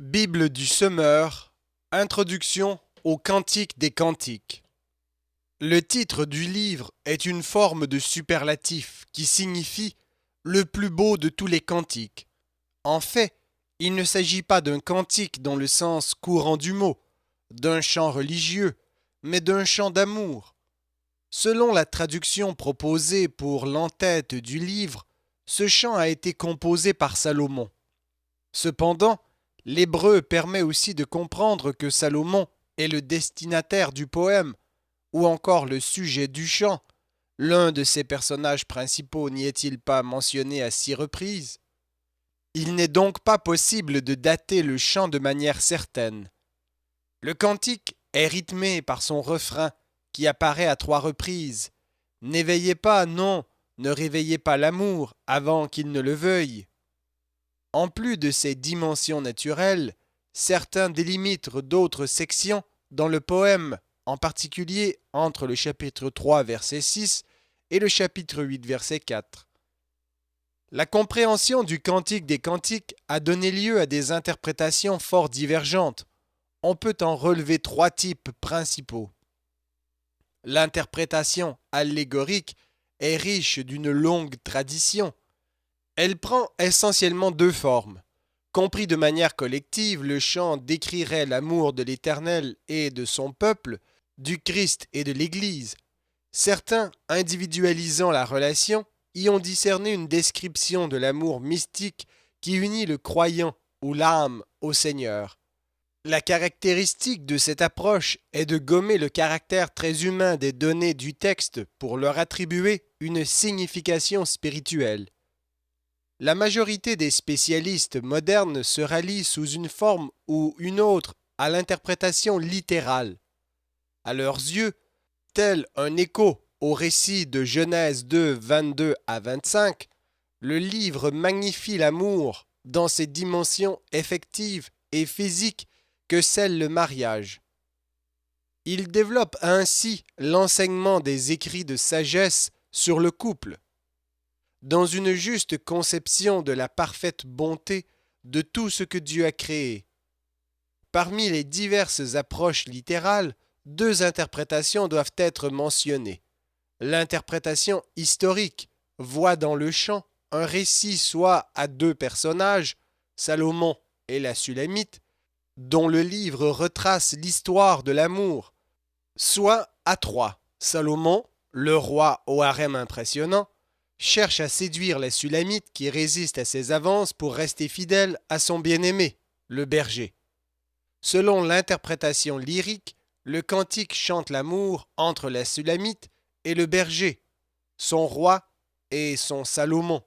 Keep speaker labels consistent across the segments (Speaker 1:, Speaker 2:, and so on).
Speaker 1: Bible du Semeur, Introduction au Cantique des Cantiques. Le titre du livre est une forme de superlatif qui signifie le plus beau de tous les cantiques. En fait, il ne s'agit pas d'un cantique dans le sens courant du mot, d'un chant religieux, mais d'un chant d'amour. Selon la traduction proposée pour l'entête du livre, ce chant a été composé par Salomon. Cependant, l'hébreu permet aussi de comprendre que Salomon est le destinataire du poème, ou encore le sujet du chant. L'un de ses personnages principaux n'y est-il pas mentionné à 6 reprises? Il n'est donc pas possible de dater le chant de manière certaine. Le cantique est rythmé par son refrain qui apparaît à 3 reprises. N'éveillez pas, non, ne réveillez pas l'amour avant qu'il ne le veuille. En plus de ces dimensions naturelles, certains délimitent d'autres sections dans le poème, en particulier entre le chapitre 3, verset 6 et le chapitre 8, verset 4. La compréhension du Cantique des Cantiques a donné lieu à des interprétations fort divergentes. On peut en relever 3 types principaux. L'interprétation allégorique est riche d'une longue tradition. Elle prend essentiellement 2 formes. Compris de manière collective, le chant décrirait l'amour de l'Éternel et de son peuple, du Christ et de l'Église. Certains, individualisant la relation, y ont discerné une description de l'amour mystique qui unit le croyant ou l'âme au Seigneur. La caractéristique de cette approche est de gommer le caractère très humain des données du texte pour leur attribuer une signification spirituelle. La majorité des spécialistes modernes se rallient sous une forme ou une autre à l'interprétation littérale. À leurs yeux, tel un écho au récit de Genèse 2, 22 à 25, le livre magnifie l'amour dans ses dimensions effectives et physiques que scelle le mariage. Il développe ainsi l'enseignement des écrits de sagesse sur le couple, dans une juste conception de la parfaite bonté de tout ce que Dieu a créé. Parmi les diverses approches littérales, 2 interprétations doivent être mentionnées. L'interprétation historique voit dans le chant un récit soit à 2 personnages, Salomon et la Sulamite, dont le livre retrace l'histoire de l'amour, soit à 3, Salomon, le roi au harem impressionnant, cherche à séduire la Sulamite qui résiste à ses avances pour rester fidèle à son bien-aimé, le berger. Selon l'interprétation lyrique, le cantique chante l'amour entre la Sulamite et le berger, son roi et son Salomon.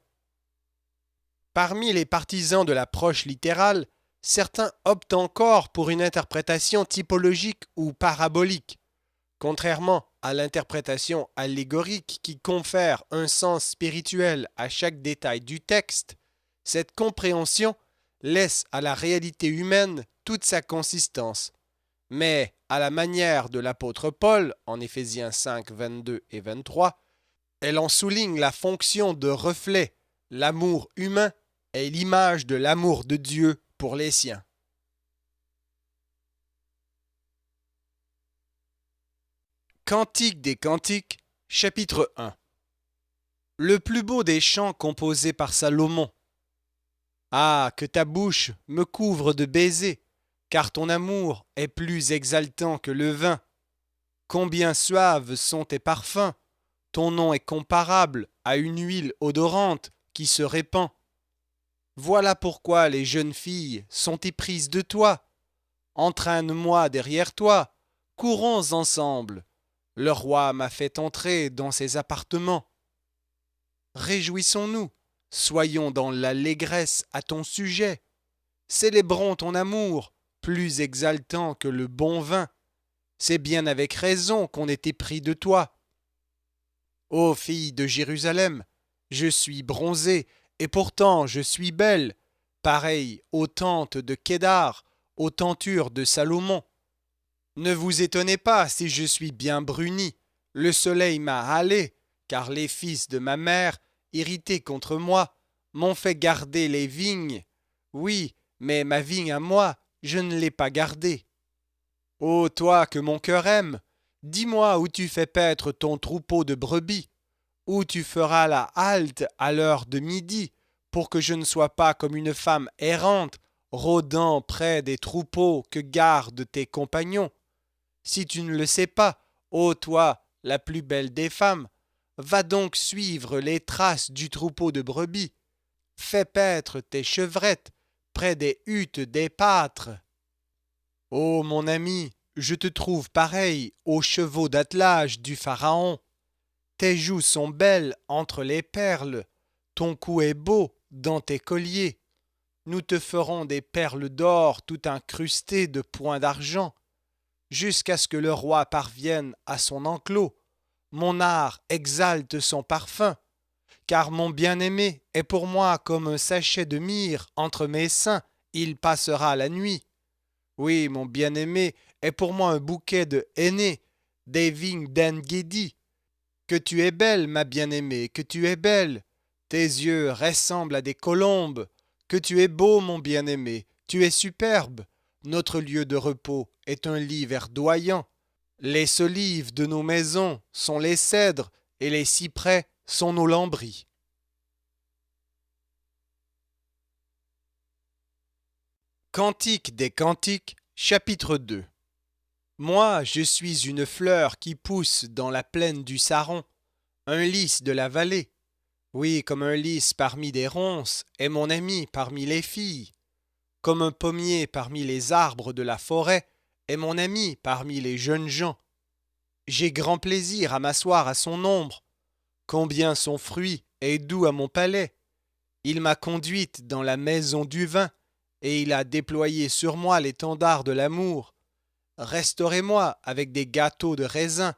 Speaker 1: Parmi les partisans de l'approche littérale, certains optent encore pour une interprétation typologique ou parabolique. Contrairement à l'interprétation allégorique qui confère un sens spirituel à chaque détail du texte, cette compréhension laisse à la réalité humaine toute sa consistance. Mais, à la manière de l'apôtre Paul, en Éphésiens 5, 22 et 23, elle en souligne la fonction de reflet. L'amour humain est l'image de l'amour de Dieu pour les siens. Cantique des Cantiques, chapitre 1. Le plus beau des chants composés par Salomon. Ah, que ta bouche me couvre de baisers, car ton amour est plus exaltant que le vin. Combien suaves sont tes parfums, ton nom est comparable à une huile odorante qui se répand. Voilà pourquoi les jeunes filles sont éprises de toi. Entraîne-moi derrière toi, courons ensemble. Le roi m'a fait entrer dans ses appartements. Réjouissons-nous, soyons dans l'allégresse à ton sujet. Célébrons ton amour, plus exaltant que le bon vin. C'est bien avec raison qu'on est épris de toi. Ô fille de Jérusalem, je suis bronzée, et pourtant je suis belle, pareille aux tentes de Kédar, aux tentures de Salomon. Ne vous étonnez pas si je suis bien brunie. Le soleil m'a hâlé, car les fils de ma mère, irrités contre moi, m'ont fait garder les vignes. Oui, mais ma vigne à moi je ne l'ai pas gardé. Ô toi que mon cœur aime, dis-moi où tu fais paître ton troupeau de brebis, où tu feras la halte à l'heure de midi, pour que je ne sois pas comme une femme errante, rôdant près des troupeaux que gardent tes compagnons. Si tu ne le sais pas, ô toi, la plus belle des femmes, va donc suivre les traces du troupeau de brebis. Fais paître tes chevrettes près des huttes des pâtres. Ô mon ami, je te trouve pareil aux chevaux d'attelage du Pharaon. Tes joues sont belles entre les perles, ton cou est beau dans tes colliers. Nous te ferons des perles d'or tout incrustées de points d'argent, jusqu'à ce que le roi parvienne à son enclos. Mon art exalte son parfum, car mon bien-aimé est pour moi comme un sachet de myrrhe entre mes seins, il passera la nuit. Oui, mon bien-aimé est pour moi un bouquet de henné, des vignes d'En-Guédi. Que tu es belle, ma bien-aimée, que tu es belle. Tes yeux ressemblent à des colombes. Que tu es beau, mon bien-aimé, tu es superbe. Notre lieu de repos est un lit verdoyant. Les solives de nos maisons sont les cèdres, et les cyprès sont nos lambris. Cantique des Cantiques, chapitre 2. Moi, je suis une fleur qui pousse dans la plaine du Saron, un lys de la vallée. Oui, comme un lys parmi des ronces est mon ami parmi les filles. Comme un pommier parmi les arbres de la forêt est mon ami parmi les jeunes gens. J'ai grand plaisir à m'asseoir à son ombre. Combien son fruit est doux à mon palais. Il m'a conduite dans la maison du vin, et il a déployé sur moi l'étendard de l'amour. Restaurez-moi avec des gâteaux de raisin,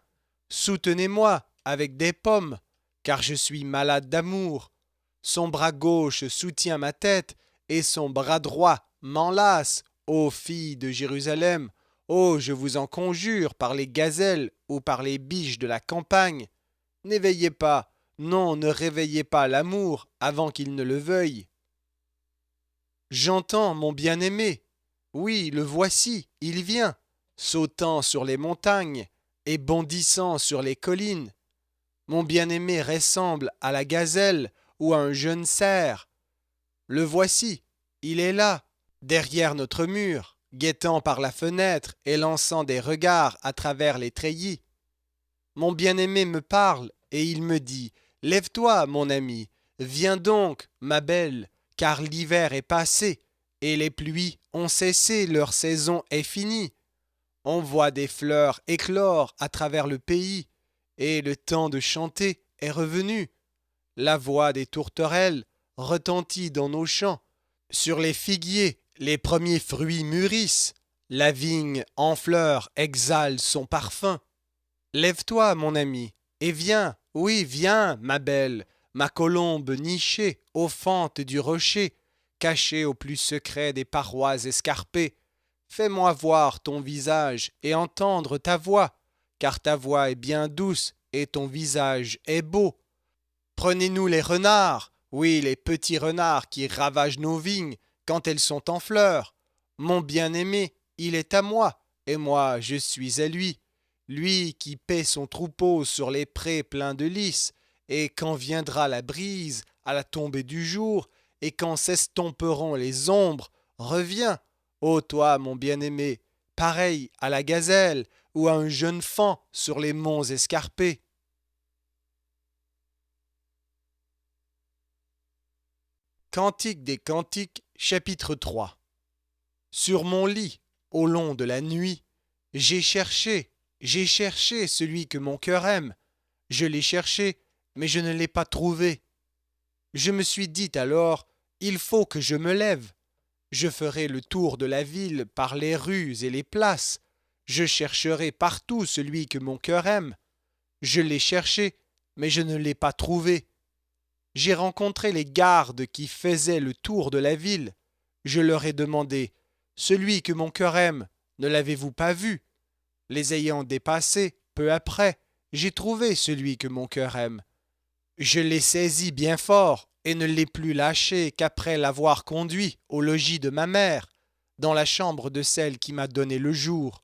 Speaker 1: soutenez-moi avec des pommes, car je suis malade d'amour. Son bras gauche soutient ma tête, et son bras droit m'enlace, ô filles de Jérusalem. Oh, je vous en conjure par les gazelles ou par les biches de la campagne. N'éveillez pas, non, ne réveillez pas l'amour avant qu'il ne le veuille. J'entends mon bien-aimé. Oui, le voici, il vient, sautant sur les montagnes et bondissant sur les collines. Mon bien-aimé ressemble à la gazelle ou à un jeune cerf. Le voici, il est là, derrière notre mur, guettant par la fenêtre et lançant des regards à travers les treillis. Mon bien-aimé me parle et il me dit « Lève-toi, mon ami, viens donc, ma belle, car l'hiver est passé et les pluies ont cessé, leur saison est finie. On voit des fleurs éclore à travers le pays et le temps de chanter est revenu. La voix des tourterelles retentit dans nos champs. Sur les figuiers, les premiers fruits mûrissent. La vigne en fleurs exhale son parfum. Lève-toi, mon ami, et viens, oui, viens, ma belle, ma colombe nichée aux fentes du rocher, cachée au plus secret des parois escarpées. Fais-moi voir ton visage et entendre ta voix, car ta voix est bien douce et ton visage est beau. Prenez-nous les renards, oui, les petits renards qui ravagent nos vignes quand elles sont en fleurs. Mon bien-aimé, il est à moi, et moi je suis à lui. Lui qui paie son troupeau sur les prés pleins de lys, et quand viendra la brise à la tombée du jour, et quand s'estomperont les ombres, reviens, ô toi mon bien-aimé, pareil à la gazelle ou à un jeune faon sur les monts escarpés. Cantique des Cantiques, chapitre 3. Sur mon lit, au long de la nuit, j'ai cherché celui que mon cœur aime. Je l'ai cherché, mais je ne l'ai pas trouvé. Je me suis dit alors, il faut que je me lève. Je ferai le tour de la ville par les rues et les places. Je chercherai partout celui que mon cœur aime. Je l'ai cherché, mais je ne l'ai pas trouvé. J'ai rencontré les gardes qui faisaient le tour de la ville. Je leur ai demandé, celui que mon cœur aime, ne l'avez-vous pas vu? Les ayant dépassés, peu après, j'ai trouvé celui que mon cœur aime. Je l'ai saisi bien fort et ne l'ai plus lâché qu'après l'avoir conduit au logis de ma mère. dans la chambre de celle qui m'a donné le jour.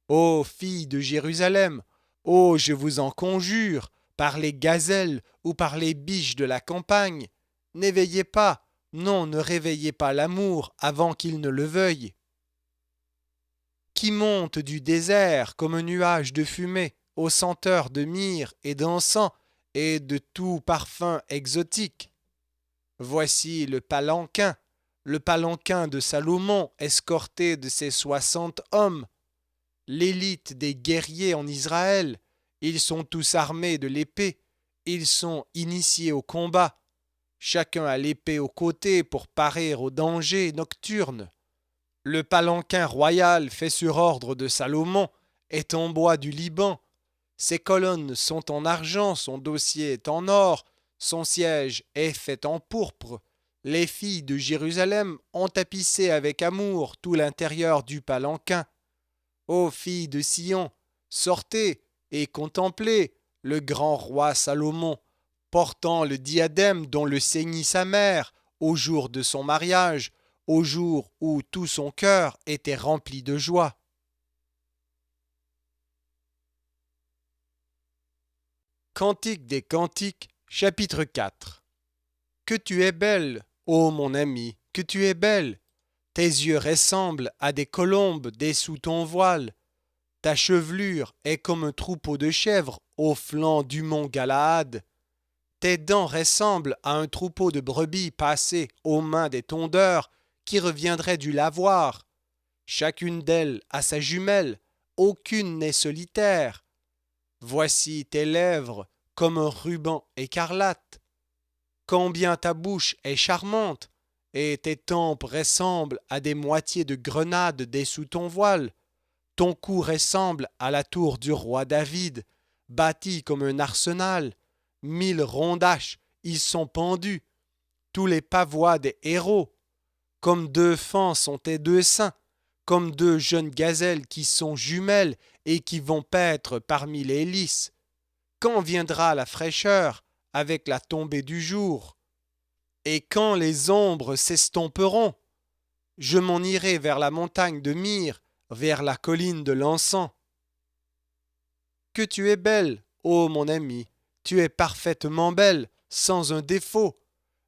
Speaker 1: Ô filles de Jérusalem, ô je vous en conjure, par les gazelles ou par les biches de la campagne, n'éveillez pas, non, ne réveillez pas l'amour avant qu'il ne le veuille. Qui monte du désert comme un nuage de fumée, aux senteurs de myrrhe et d'encens et de tout parfum exotique. Voici le palanquin de Salomon escorté de ses 60 hommes, l'élite des guerriers en Israël. Ils sont tous armés de l'épée, ils sont initiés au combat. Chacun a l'épée au côté pour parer aux dangers nocturnes. Le palanquin royal fait sur ordre de Salomon est en bois du Liban. Ses colonnes sont en argent, son dossier est en or, son siège est fait en pourpre. Les filles de Jérusalem ont tapissé avec amour tout l'intérieur du palanquin. Ô filles de Sion, sortez et contemplez le grand roi Salomon, portant le diadème dont le ceignit sa mère au jour de son mariage, au jour où tout son cœur était rempli de joie. Cantique des Cantiques, chapitre 4. Que tu es belle, ô mon ami, que tu es belle. Tes yeux ressemblent à des colombes dessous ton voile. Ta chevelure est comme un troupeau de chèvres au flanc du mont Galaad. Tes dents ressemblent à un troupeau de brebis passées aux mains des tondeurs qui reviendraient du lavoir. Chacune d'elles a sa jumelle, aucune n'est solitaire. Voici tes lèvres comme un ruban écarlate. Combien ta bouche est charmante, et tes tempes ressemblent à des moitiés de grenades dessous ton voile. Ton cou ressemble à la tour du roi David, bâtie comme un arsenal. 1000 rondaches y sont pendues, tous les pavois des héros. Comme 2 fans sont tes 2 seins, comme 2 jeunes gazelles qui sont jumelles et qui vont paître parmi les lys. Quand viendra la fraîcheur avec la tombée du jour? Et quand les ombres s'estomperont? Je m'en irai vers la montagne de myrrhe, vers la colline de l'encens. Que tu es belle, ô mon ami, tu es parfaitement belle, sans un défaut.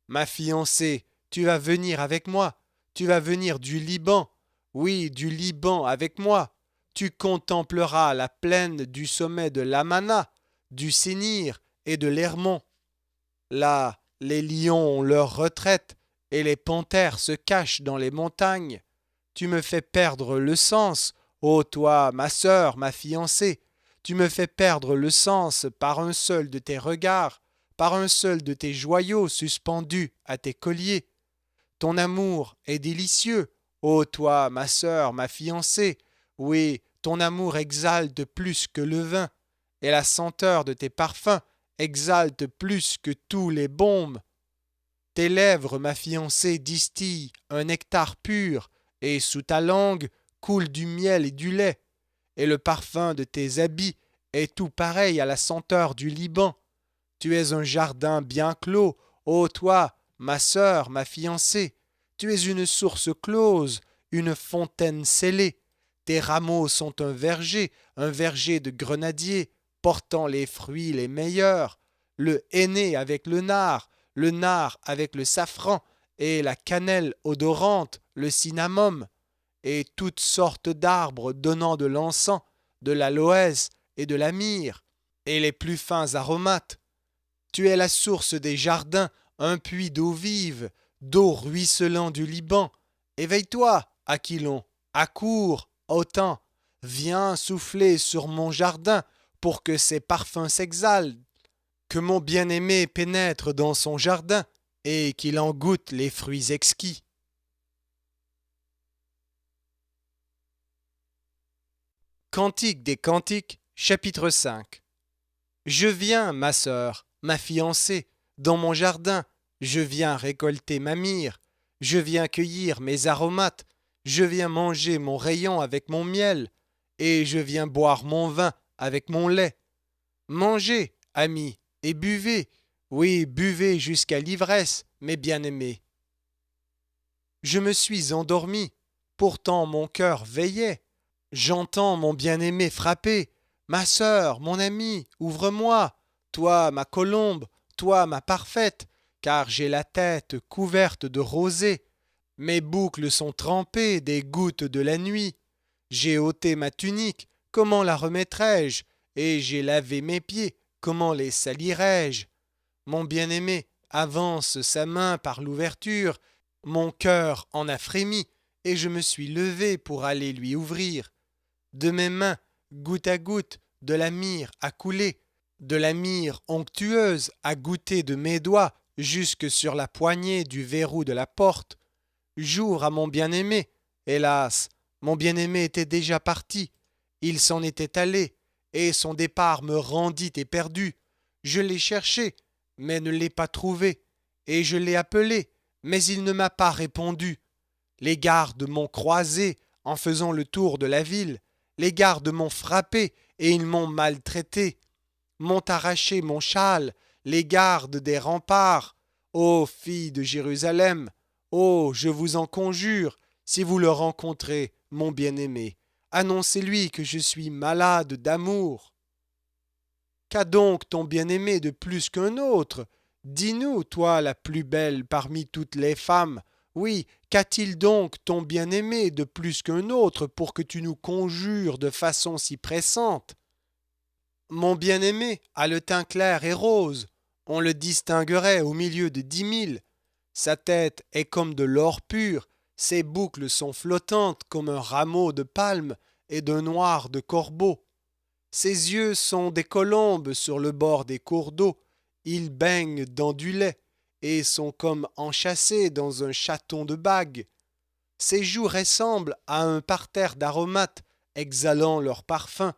Speaker 1: Ma fiancée, tu vas venir avec moi, tu vas venir du Liban, oui, du Liban avec moi. Tu contempleras la plaine du sommet de l'Amana, du Sénir et de l'Hermon. Là, les lions ont leur retraite et les panthères se cachent dans les montagnes. Tu me fais perdre le sens, ô toi, ma sœur, ma fiancée. Tu me fais perdre le sens par un seul de tes regards, par un seul de tes joyaux suspendus à tes colliers. Ton amour est délicieux, ô toi, ma sœur, ma fiancée. Oui, ton amour exalte plus que le vin, et la senteur de tes parfums exalte plus que tous les baumes. Tes lèvres, ma fiancée, distillent un nectar pur, et sous ta langue coule du miel et du lait, et le parfum de tes habits est tout pareil à la senteur du Liban. Tu es un jardin bien clos, ô toi, ma sœur, ma fiancée. Tu es une source close, une fontaine scellée. Tes rameaux sont un verger de grenadiers, portant les fruits les meilleurs, le henné avec le nard avec le safran, et la cannelle odorante, le cinnamome, et toutes sortes d'arbres donnant de l'encens, de l'aloès et de la myrrhe, et les plus fins aromates. Tu es la source des jardins, un puits d'eau vive, d'eau ruisselant du Liban. Éveille-toi, Aquilon, accours, autant, viens souffler sur mon jardin pour que ses parfums s'exhalent, que mon bien-aimé pénètre dans son jardin et qu'il en goûte les fruits exquis. Cantique des Cantiques, chapitre 5. Je viens, ma sœur, ma fiancée, dans mon jardin, je viens récolter ma myrrhe, je viens cueillir mes aromates, je viens manger mon rayon avec mon miel, et je viens boire mon vin avec mon lait. Mangez, amis, et buvez, oui, buvez jusqu'à l'ivresse, mes bien-aimés. Je me suis endormi, Pourtant mon cœur veillait. J'entends mon bien-aimé frapper. Ma sœur, mon ami, ouvre-moi. Toi, ma colombe, toi, ma parfaite, car j'ai la tête couverte de rosée. Mes boucles sont trempées des gouttes de la nuit. J'ai ôté ma tunique, comment la remettrai-je? Et j'ai lavé mes pieds, comment les salirai-je? Mon bien-aimé avance sa main par l'ouverture. Mon cœur en a frémi, et je me suis levé pour aller lui ouvrir. De mes mains, goutte à goutte, de la myrrhe a coulé. De la myrrhe onctueuse a goûté de mes doigts jusque sur la poignée du verrou de la porte. Jour à mon bien-aimé. Hélas, mon bien-aimé était déjà parti. Il s'en était allé, et son départ me rendit éperdu. Je l'ai cherché, mais ne l'ai pas trouvé, et je l'ai appelé, mais il ne m'a pas répondu. Les gardes m'ont croisé en faisant le tour de la ville. Les gardes m'ont frappé, et ils m'ont maltraité. M'ont arraché mon châle, les gardes des remparts. Ô filles de Jérusalem, oh, je vous en conjure, si vous le rencontrez, mon bien-aimé, annoncez-lui que je suis malade d'amour. Qu'a donc ton bien-aimé de plus qu'un autre? Dis-nous, toi la plus belle parmi toutes les femmes. Oui, qu'a-t-il donc ton bien-aimé de plus qu'un autre pour que tu nous conjures de façon si pressante? Mon bien-aimé a le teint clair et rose, on le distinguerait au milieu de 10 000. Sa tête est comme de l'or pur, ses boucles sont flottantes comme un rameau de palme et d'un noir de corbeau. Ses yeux sont des colombes sur le bord des cours d'eau, ils baignent dans du lait et sont comme enchâssés dans un chaton de bague. Ses joues ressemblent à un parterre d'aromates exhalant leur parfum.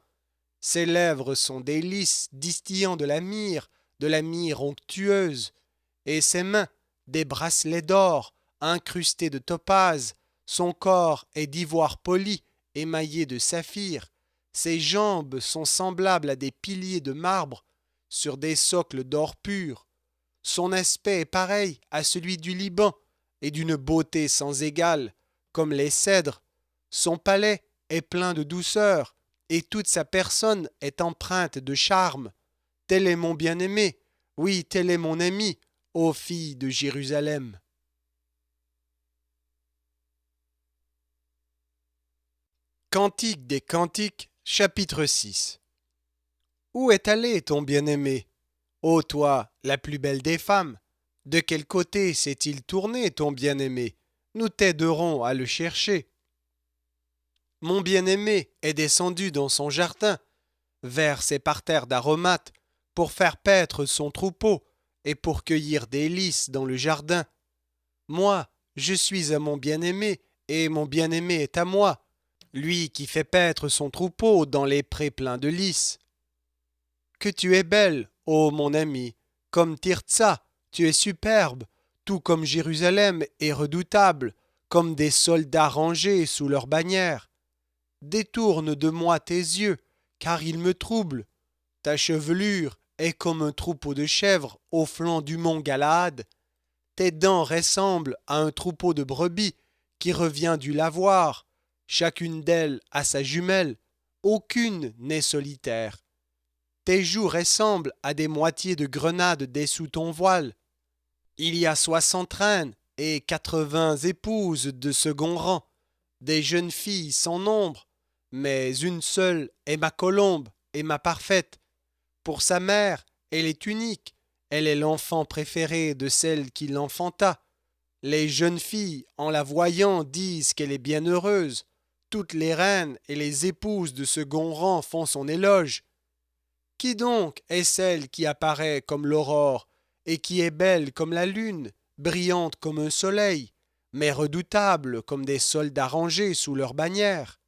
Speaker 1: Ses lèvres sont des lys distillant de la myrrhe onctueuse, et ses mains des bracelets d'or incrustés de topaze. Son corps est d'ivoire poli, émaillé de saphir. Ses jambes sont semblables à des piliers de marbre sur des socles d'or pur. Son aspect est pareil à celui du Liban et d'une beauté sans égale, comme les cèdres. Son palais est plein de douceur et toute sa personne est empreinte de charme. Tel est mon bien-aimé, oui, tel est mon ami, ô filles de Jérusalem. Cantique des Cantiques, chapitre 6. Où est allé ton bien-aimé? Ô toi, la plus belle des femmes, de quel côté s'est-il tourné ton bien-aimé? Nous t'aiderons à le chercher. Mon bien-aimé est descendu dans son jardin, vers ses parterres d'aromates, pour faire paître son troupeau et pour cueillir des lys dans le jardin. Moi, je suis à mon bien-aimé, et mon bien-aimé est à moi, lui qui fait paître son troupeau dans les prés pleins de lys. Que tu es belle, ô mon ami, comme Tirtsa, tu es superbe, tout comme Jérusalem est redoutable, comme des soldats rangés sous leur bannière. Détourne de moi tes yeux, car ils me troublent. Ta chevelure est comme un troupeau de chèvres au flanc du mont Galaad. Tes dents ressemblent à un troupeau de brebis qui revient du lavoir. Chacune d'elles a sa jumelle, aucune n'est solitaire. Tes joues ressemblent à des moitiés de grenades dessous ton voile. Il y a 60 reines et 80 épouses de second rang, des jeunes filles sans nombre, mais une seule est ma colombe et ma parfaite. Pour sa mère, elle est unique, elle est l'enfant préféré de celle qui l'enfanta. Les jeunes filles, en la voyant, disent qu'elle est bien heureuse. Toutes les reines et les épouses de second rang font son éloge. Qui donc est celle qui apparaît comme l'aurore et qui est belle comme la lune, brillante comme un soleil, mais redoutable comme des soldats rangés sous leur bannière?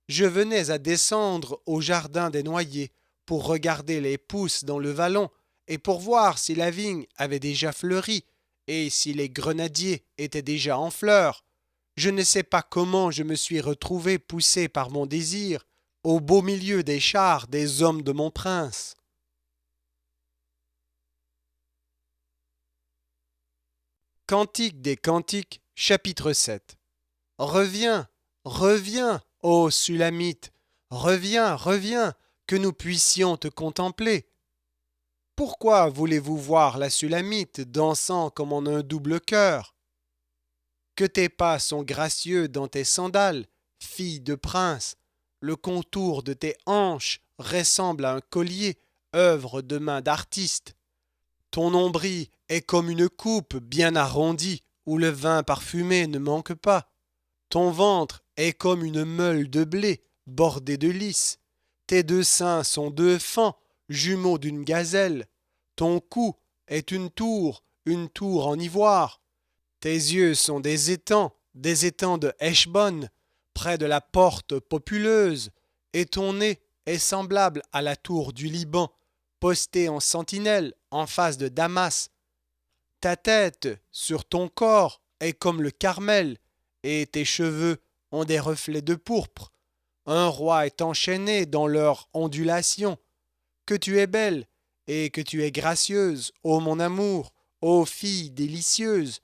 Speaker 1: Je venais à descendre au jardin des noyers pour regarder les pousses dans le vallon et pour voir si la vigne avait déjà fleuri et si les grenadiers étaient déjà en fleurs. Je ne sais pas comment je me suis retrouvé poussé par mon désir au beau milieu des chars des hommes de mon prince. Cantique des Cantiques, chapitre 7. Reviens, reviens, ô Sulamite, reviens, reviens, que nous puissions te contempler. Pourquoi voulez-vous voir la Sulamite dansant comme en un double cœur? Que tes pas sont gracieux dans tes sandales, fille de prince, le contour de tes hanches ressemble à un collier, œuvre de main d'artiste. Ton nombril est comme une coupe bien arrondie, où le vin parfumé ne manque pas. Ton ventre est comme une meule de blé, bordée de lys. Tes deux seins sont deux fans, jumeaux d'une gazelle. Ton cou est une tour en ivoire. Tes yeux sont des étangs de Heshbon, près de la porte populeuse, et ton nez est semblable à la tour du Liban, postée en sentinelle en face de Damas. Ta tête sur ton corps est comme le Carmel, et tes cheveux ont des reflets de pourpre. Un roi est enchaîné dans leur ondulation. Que tu es belle et que tu es gracieuse, ô mon amour, ô fille délicieuse.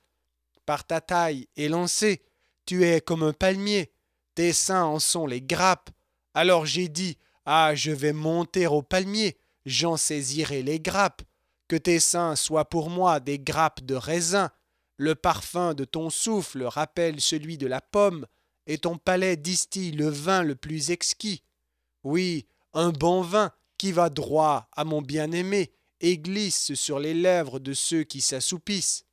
Speaker 1: Par ta taille élancée, tu es comme un palmier, tes seins en sont les grappes. Alors j'ai dit, ah, je vais monter au palmier, j'en saisirai les grappes. Que tes seins soient pour moi des grappes de raisin. Le parfum de ton souffle rappelle celui de la pomme, et ton palais distille le vin le plus exquis. Oui, un bon vin qui va droit à mon bien-aimé et glisse sur les lèvres de ceux qui s'assoupissent.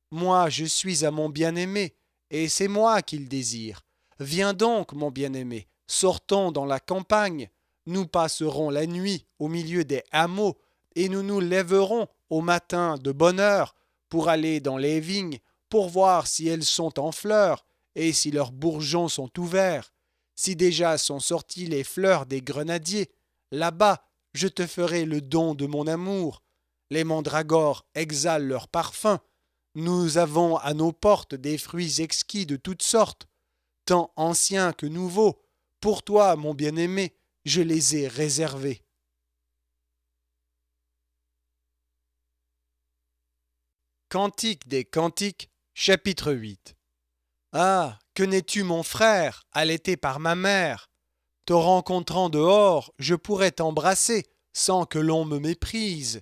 Speaker 1: Moi, je suis à mon bien-aimé, et c'est moi qu'il désire. Viens donc, mon bien-aimé, sortons dans la campagne. Nous passerons la nuit au milieu des hameaux, et nous nous lèverons au matin de bonne heure pour aller dans les vignes, pour voir si elles sont en fleurs, et si leurs bourgeons sont ouverts, si déjà sont sorties les fleurs des grenadiers. Là-bas, je te ferai le don de mon amour. Les mandragores exhalent leur parfum. Nous avons à nos portes des fruits exquis de toutes sortes, tant anciens que nouveaux. Pour toi, mon bien-aimé, je les ai réservés. Cantique des Cantiques, chapitre 8. Ah, que n'es-tu mon frère, allaité par ma mère? Te rencontrant dehors, je pourrais t'embrasser sans que l'on me méprise.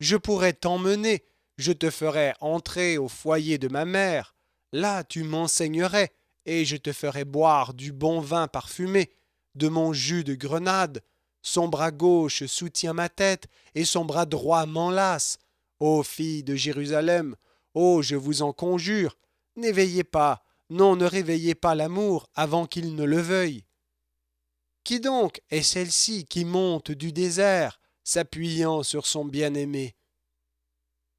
Speaker 1: Je pourrais t'emmener, je te ferais entrer au foyer de ma mère. Là, tu m'enseignerais, et je te ferais boire du bon vin parfumé, de mon jus de grenade. Son bras gauche soutient ma tête, et son bras droit m'enlace. Ô filles de Jérusalem, ô je vous en conjure, n'éveillez pas, non, ne réveillez pas l'amour avant qu'il ne le veuille. Qui donc est celle-ci qui monte du désert, s'appuyant sur son bien-aimé?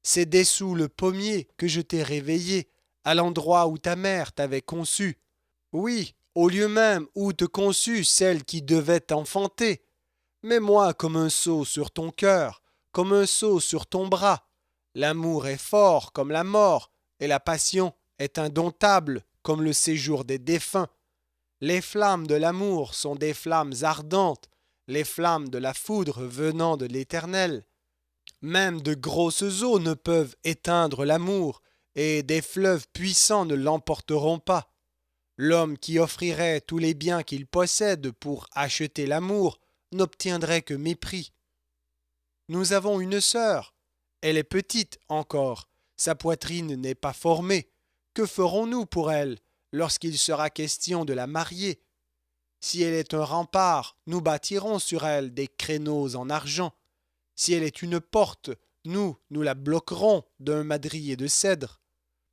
Speaker 1: C'est dessous le pommier que je t'ai réveillé, à l'endroit où ta mère t'avait conçu. Oui, au lieu même où te conçut celle qui devait t'enfanter. Mets-moi comme un seau sur ton cœur, comme un seau sur ton bras. L'amour est fort comme la mort, et la passion est indomptable comme le séjour des défunts. Les flammes de l'amour sont des flammes ardentes, les flammes de la foudre venant de l'Éternel. Même de grosses eaux ne peuvent éteindre l'amour, et des fleuves puissants ne l'emporteront pas. L'homme qui offrirait tous les biens qu'il possède pour acheter l'amour n'obtiendrait que mépris. Nous avons une sœur. Elle est petite encore, sa poitrine n'est pas formée. Que ferons-nous pour elle lorsqu'il sera question de la marier? Si elle est un rempart, nous bâtirons sur elle des créneaux en argent. Si elle est une porte, nous la bloquerons d'un madrier de cèdre.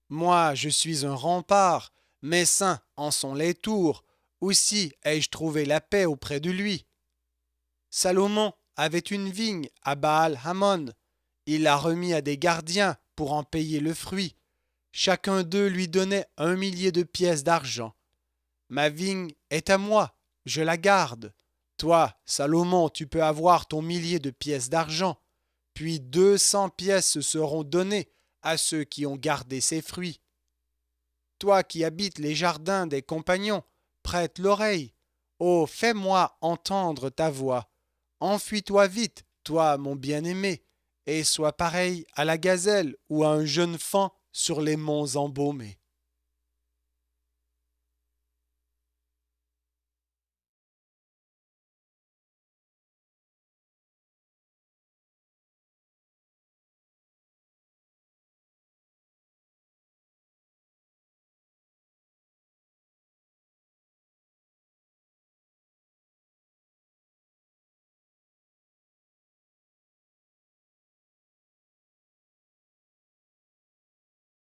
Speaker 1: Moi, je suis un rempart, mes seins en sont les tours. Aussi ai-je trouvé la paix auprès de lui. Salomon avait une vigne à Baal-Hamon. Il l'a remis à des gardiens pour en payer le fruit. Chacun d'eux lui donnait 1 000 de pièces d'argent. Ma vigne est à moi, je la garde. Toi, Salomon, tu peux avoir ton 1 000 de pièces d'argent. Puis 200 pièces seront données à ceux qui ont gardé ses fruits. Toi qui habites les jardins des compagnons, prête l'oreille. Oh, fais-moi entendre ta voix. Enfuis-toi vite, toi, mon bien-aimé, et sois pareil à la gazelle ou à un jeune faon sur les monts embaumés.